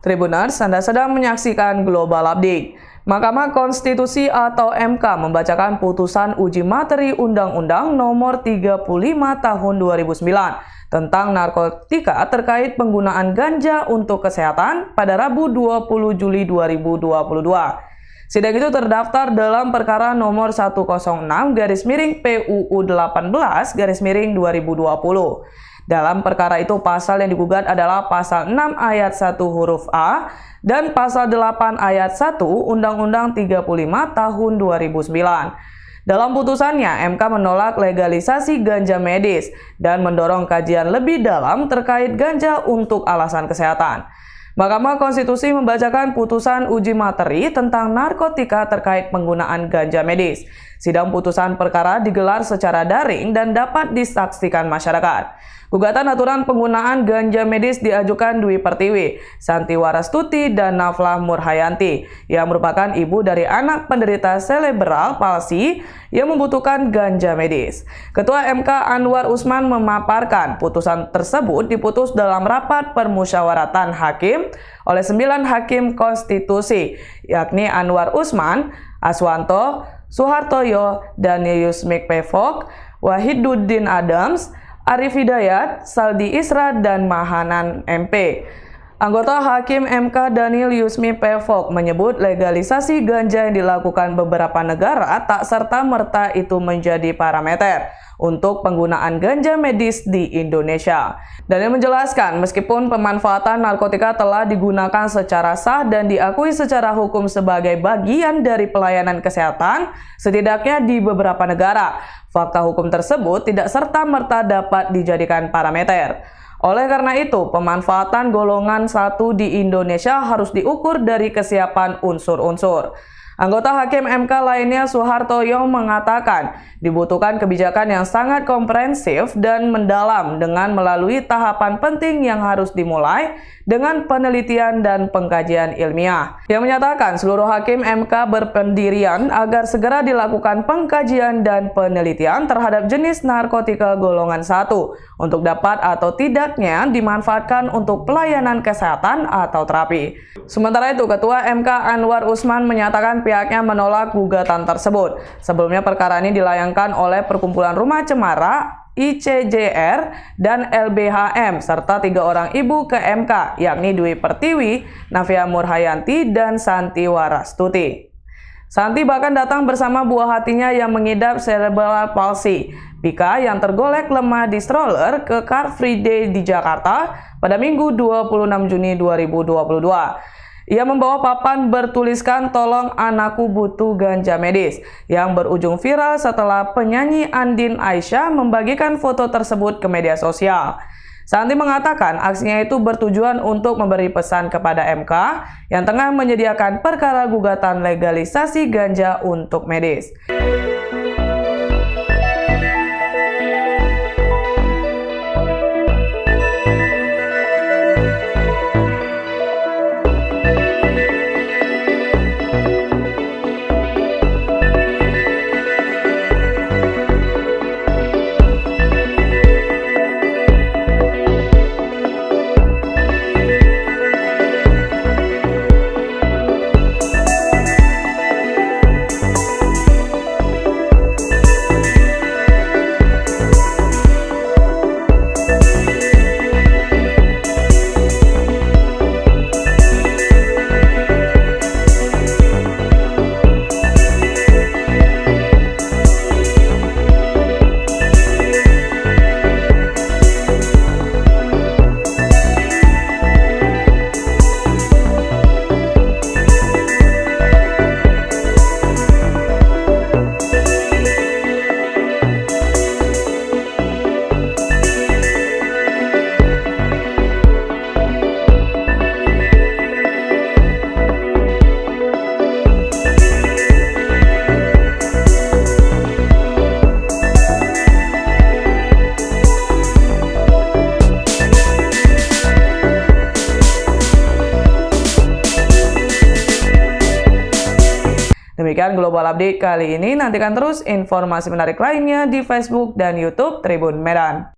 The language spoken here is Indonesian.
Tribuners, Anda sedang menyaksikan Global Update. Mahkamah Konstitusi atau MK membacakan putusan uji materi Undang-Undang Nomor 35 Tahun 2009 tentang narkotika terkait penggunaan ganja untuk kesehatan pada Rabu 20 Juli 2022. Sidang itu terdaftar dalam perkara nomor 106/PUU 18/2020. Dalam perkara itu, pasal yang digugat adalah pasal 6 ayat 1 huruf A dan pasal 8 ayat 1 Undang-Undang 35 tahun 2009. Dalam putusannya, MK menolak legalisasi ganja medis dan mendorong kajian lebih dalam terkait ganja untuk alasan kesehatan. Mahkamah Konstitusi membacakan putusan uji materi tentang narkotika terkait penggunaan ganja medis. Sidang putusan perkara digelar secara daring dan dapat disaksikan masyarakat. Gugatan aturan penggunaan ganja medis diajukan Dwi Pertiwi, Santi Warastuti, dan Naflah Murhayanti, yang merupakan ibu dari anak penderita cerebral palsy yang membutuhkan ganja medis. Ketua MK Anwar Usman memaparkan putusan tersebut diputus dalam rapat permusyawaratan hakim oleh 9 hakim konstitusi, yakni Anwar Usman, Aswanto, Suhartoyo, Danielius McPevock, Wahiduddin Adams, Arif Hidayat, Saldi Isra, dan Mahanan MP. Anggota Hakim MK Danielius McPevock menyebut legalisasi ganja yang dilakukan beberapa negara tak serta-merta itu menjadi parameter untuk penggunaan ganja medis di Indonesia. Daniel menjelaskan, meskipun pemanfaatan narkotika telah digunakan secara sah dan diakui secara hukum sebagai bagian dari pelayanan kesehatan, setidaknya di beberapa negara, fakta hukum tersebut tidak serta-merta dapat dijadikan parameter. Oleh karena itu, pemanfaatan golongan 1 di Indonesia harus diukur dari kesiapan unsur-unsur. Anggota Hakim MK lainnya Suhartoyo mengatakan dibutuhkan kebijakan yang sangat komprehensif dan mendalam dengan melalui tahapan penting yang harus dimulai dengan penelitian dan pengkajian ilmiah. Yang menyatakan seluruh Hakim MK berpendirian agar segera dilakukan pengkajian dan penelitian terhadap jenis narkotika golongan 1 untuk dapat atau tidaknya dimanfaatkan untuk pelayanan kesehatan atau terapi. Sementara itu, Ketua MK Anwar Usman menyatakan pihaknya menolak gugatan tersebut. Sebelumnya perkara ini dilayangkan oleh Perkumpulan Rumah Cemara, ICJR, dan LBHM, serta 3 orang ibu ke MK, yakni Dwi Pertiwi, Naflah Murhayanti, dan Santi Warastuti. Santi bahkan datang bersama buah hatinya yang mengidap cerebral palsy, Pika, yang tergolek lemah di stroller ke Car Free Day di Jakarta pada Minggu 26 Juni 2022. Ia membawa papan bertuliskan "Tolong anakku butuh ganja medis" yang berujung viral setelah penyanyi Andin Aisyah membagikan foto tersebut ke media sosial. Santi mengatakan aksinya itu bertujuan untuk memberi pesan kepada MK yang tengah menyediakan perkara gugatan legalisasi ganja untuk medis. Demikian Global Update kali ini. Nantikan terus informasi menarik lainnya di Facebook dan YouTube Tribun Medan.